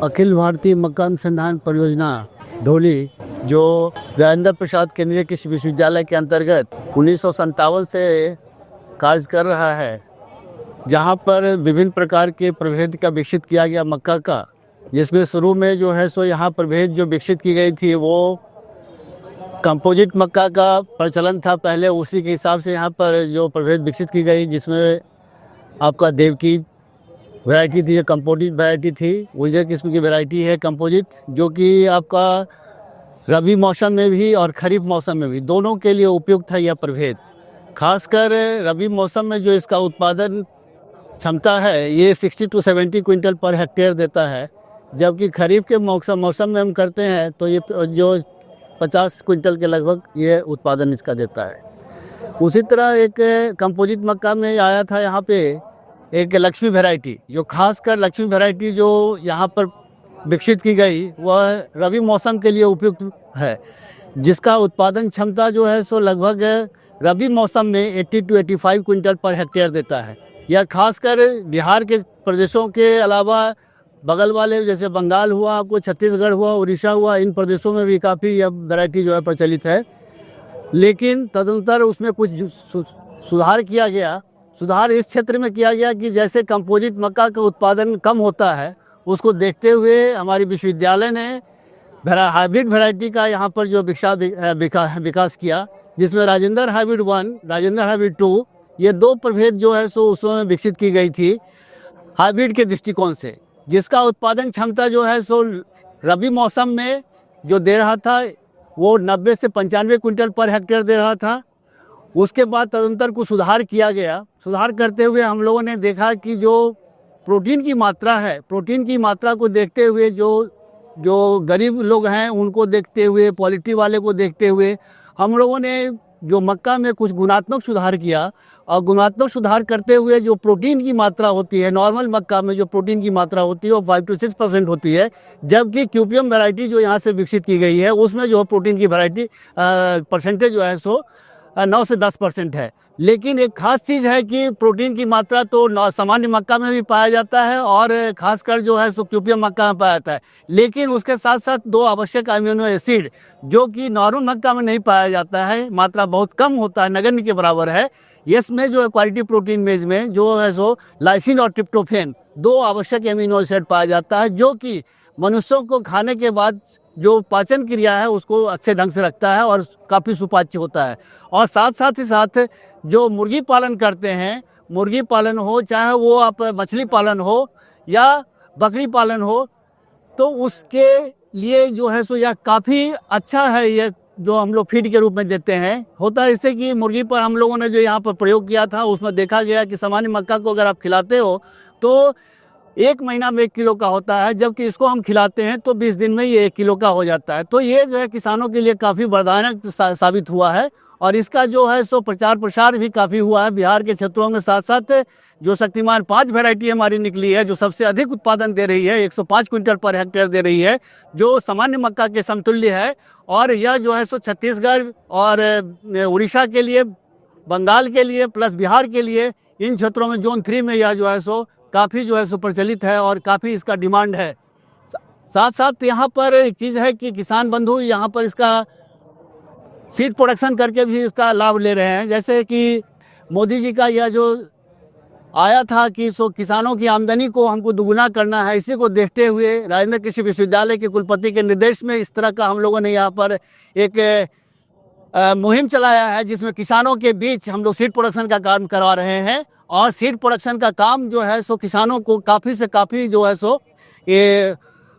अखिल भारतीय मक्का अनुसंधान परियोजना ढोली जो राजेंद्र प्रसाद केंद्रीय कृषि विश्वविद्यालय के अंतर्गत 1957 से कार्य कर रहा है, जहां पर विभिन्न प्रकार के प्रभेद का विकसित किया गया मक्का का, जिसमें शुरू में जो है सो यहाँ प्रभेद जो विकसित की गई थी वो कंपोजिट मक्का का प्रचलन था पहले। उसी के हिसाब से यहाँ पर जो प्रभेद विकसित की गई, जिसमें आपका देव की वैरायटी थी, कंपोजिट वैरायटी थी, उजर किस्म की वैरायटी है कंपोजिट, जो कि आपका रबी मौसम में भी और खरीफ मौसम में भी दोनों के लिए उपयुक्त है यह प्रभेद। खासकर रबी मौसम में जो इसका उत्पादन क्षमता है ये 60 to 70 क्विंटल पर हेक्टेयर देता है, जबकि खरीफ के मौसम में हम करते हैं तो ये जो 50 क्विंटल के लगभग ये उत्पादन इसका देता है। उसी तरह एक कंपोजिट मक्का में आया था यहाँ पे एक लक्ष्मी वैरायटी, जो खासकर लक्ष्मी वैरायटी जो यहाँ पर विकसित की गई वह रबी मौसम के लिए उपयुक्त है, जिसका उत्पादन क्षमता जो है सो लगभग रबी मौसम में 80 to 85 क्विंटल पर हेक्टेयर देता है। यह खासकर बिहार के प्रदेशों के अलावा बगल वाले जैसे बंगाल हुआ, आपको छत्तीसगढ़ हुआ, उड़ीसा हुआ, इन प्रदेशों में भी काफ़ी यह वैरायटी जो है प्रचलित है। लेकिन तदनंतर उसमें कुछ सुधार किया गया। सुधार इस क्षेत्र में किया गया कि जैसे कंपोजिट मक्का का उत्पादन कम होता है, उसको देखते हुए हमारी विश्वविद्यालय ने हाइब्रिड वैरायटी का यहाँ पर जो विकास किया, जिसमें राजेंद्र हाइब्रिड 1, राजेंद्र हाइब्रिड 2, ये दो प्रभेद जो है सो उसमें विकसित की गई थी हाइब्रिड के दृष्टिकोण से, जिसका उत्पादन क्षमता जो है सो रबी मौसम में जो दे रहा था वो 90 से 95 क्विंटल पर हेक्टेयर दे रहा था। उसके बाद तदंतर को सुधार किया गया। सुधार करते हुए हम लोगों ने देखा कि जो प्रोटीन की मात्रा है, प्रोटीन की मात्रा को देखते हुए जो गरीब लोग हैं उनको देखते हुए, पॉलिटी वाले को देखते हुए हम लोगों ने जो मक्का में कुछ गुणात्मक सुधार किया। और गुणात्मक सुधार करते हुए जो प्रोटीन की मात्रा होती है, नॉर्मल मक्का में जो प्रोटीन की मात्रा होती है वो 5 to 6% होती है, जबकि क्यूपीएम वैरायटी जो यहाँ से विकसित की गई है उसमें जो प्रोटीन की वैरायटी परसेंटेज जो है सो 9 से 10% है। लेकिन एक खास चीज़ है कि प्रोटीन की मात्रा तो सामान्य मक्का में भी पाया जाता है और खासकर जो है सो क्यूपीएम मक्का में पाया जाता है, लेकिन उसके साथ साथ दो आवश्यक अमीनो एसिड जो कि नॉर्मल मक्का में नहीं पाया जाता है, मात्रा बहुत कम होता है, नगण्य के बराबर है। इसमें जो है क्वालिटी प्रोटीन मेज में जो है सो लाइसिन और ट्रिप्टोफैन दो आवश्यक अमीनो एसिड पाया जाता है, जो कि मनुष्यों को खाने के बाद जो पाचन क्रिया है उसको अच्छे ढंग से रखता है और काफ़ी सुपाच्य होता है। और साथ ही साथ जो मुर्गी पालन करते हैं, मुर्गी पालन हो चाहे वो आप मछली पालन हो या बकरी पालन हो, तो उसके लिए जो है सो यह काफ़ी अच्छा है। यह जो हम लोग फीड के रूप में देते हैं, होता है इससे कि मुर्गी पर हम लोगों ने जो यहाँ पर प्रयोग किया था उसमें देखा गया कि सामान्य मक्का को अगर आप खिलाते हो तो 1 महीना में 1 किलो का होता है, जबकि इसको हम खिलाते हैं तो 20 दिन में ये 1 किलो का हो जाता है। तो ये जो है किसानों के लिए काफ़ी वरदायक साबित हुआ है और इसका जो है सो प्रचार प्रसार भी काफ़ी हुआ है बिहार के क्षेत्रों में। साथ साथ जो शक्तिमान 5 वैरायटी हमारी निकली है जो सबसे अधिक उत्पादन दे रही है, 105 क्विंटल पर हेक्टेयर दे रही है, जो सामान्य मक्का के समतुल्य है। और यह जो है सो छत्तीसगढ़ और उड़ीसा के लिए, बंगाल के लिए प्लस बिहार के लिए, इन क्षेत्रों में जोन 3 में यह जो है सो काफ़ी जो है सो प्रचलित है और काफ़ी इसका डिमांड है। साथ साथ यहाँ पर एक चीज़ है कि किसान बंधु यहाँ पर इसका सीड प्रोडक्शन करके भी इसका लाभ ले रहे हैं। जैसे कि मोदी जी का यह जो आया था कि सो किसानों की आमदनी को हमको दुगुना करना है, इसी को देखते हुए राजेंद्र कृषि विश्वविद्यालय के कुलपति के निर्देश में इस तरह का हम लोगों ने यहाँ पर एक मुहिम चलाया है, जिसमें किसानों के बीच हम लोग सीड प्रोडक्शन का काम करवा रहे हैं। और सीड प्रोडक्शन का काम जो है सो किसानों को काफ़ी से काफ़ी जो है सो ये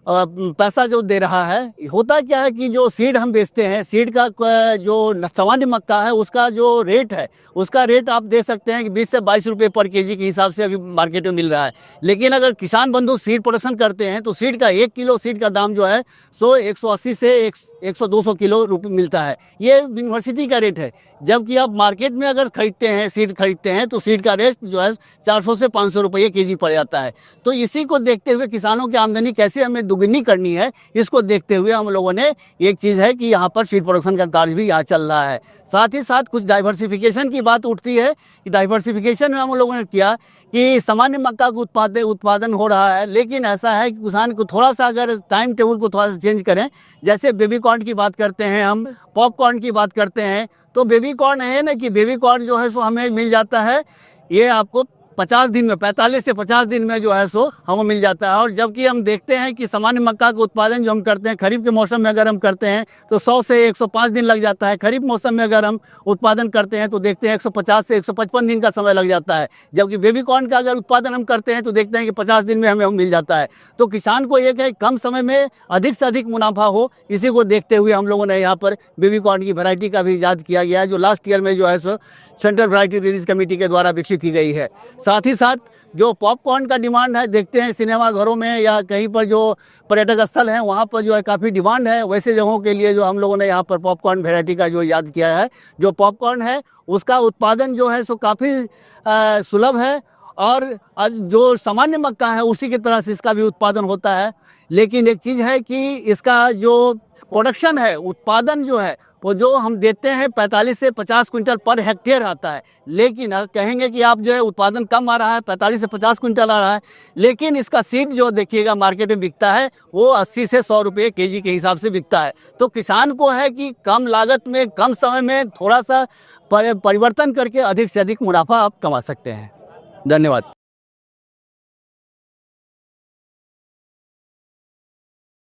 पैसा जो दे रहा है। होता क्या है कि जो सीड हम बेचते हैं, सीड का जो सामान्य मक्का है उसका जो रेट है, उसका रेट आप दे सकते हैं कि 20 से 22 रुपये पर केजी के हिसाब से अभी मार्केट में मिल रहा है। लेकिन अगर किसान बंधु सीड प्रोडक्शन करते हैं तो सीड का 1 किलो सीड का दाम जो है सो 180 से 100-200 किलो रुपये मिलता है। ये यूनिवर्सिटी का रेट है, जबकि आप मार्केट में अगर खरीदते हैं, सीड खरीदते हैं तो सीड का रेट जो है 400 से 500 रुपये केजी पड़ जाता है। तो इसी को देखते हुए किसानों की आमदनी कैसे हमें दुगनी करनी है, इसको देखते हुए हम लोगों ने एक चीज़ है कि यहाँ पर सीड प्रोडक्शन का कार्य भी यहाँ चल रहा है। साथ ही साथ कुछ डाइवर्सिफिकेशन की बात उठती है कि डाइवर्सिफिकेशन में हम लोगों ने किया कि सामान्य मक्का का उत्पादन हो रहा है, लेकिन ऐसा है कि किसान को थोड़ा सा अगर टाइम टेबल को थोड़ा सा चेंज करें, जैसे बेबी कॉर्न की बात करते हैं, हम पॉपकॉर्न की बात करते हैं, तो बेबी कॉर्न है ना कि बेबी कॉर्न जो है सो हमें मिल जाता है, ये आपको 50 दिन में, 45 से 50 दिन में जो है सो हमें मिल जाता है। और जबकि हम देखते हैं कि सामान्य मक्का का उत्पादन जो हम करते हैं खरीफ के मौसम में अगर हम करते हैं तो 100 से 105 दिन लग जाता है। खरीफ मौसम में अगर हम उत्पादन करते हैं तो देखते हैं 150 से 155 दिन का समय लग जाता है। जबकि बेबी कॉर्न का अगर उत्पादन हम करते हैं तो देखते हैं कि 50 दिन में हमें मिल जाता है। तो किसान को एक है कम समय में अधिक से अधिक मुनाफा हो, इसी को देखते हुए हम लोगों ने यहाँ पर बेबी कॉर्न की वैरायटी का भी ईजाद किया गया है, जो लास्ट ईयर में जो है सो सेंट्रल वैरायटी रिलीज कमेटी के द्वारा विकसित की गई है। साथ ही साथ जो पॉपकॉर्न का डिमांड है, देखते हैं सिनेमा घरों में या कहीं पर जो पर्यटक स्थल हैं वहाँ पर जो है काफ़ी डिमांड है। वैसे जगहों के लिए जो हम लोगों ने यहाँ पर पॉपकॉर्न वैरायटी का जो याद किया है, जो पॉपकॉर्न है उसका उत्पादन जो है सो काफ़ी सुलभ है, और जो सामान्य मक्का है उसी की तरह से इसका भी उत्पादन होता है। लेकिन एक चीज़ है कि इसका जो प्रोडक्शन है, उत्पादन जो है वो जो हम देते हैं 45 से 50 क्विंटल पर हेक्टेयर आता है। लेकिन कहेंगे कि आप जो है उत्पादन कम आ रहा है, 45 से 50 क्विंटल आ रहा है, लेकिन इसका सीड जो देखिएगा मार्केट में बिकता है वो 80 से 100 रुपये केजी के हिसाब से बिकता है। तो किसान को है कि कम लागत में कम समय में थोड़ा सा परिवर्तन करके अधिक से अधिक मुनाफा आप कमा सकते हैं। धन्यवाद।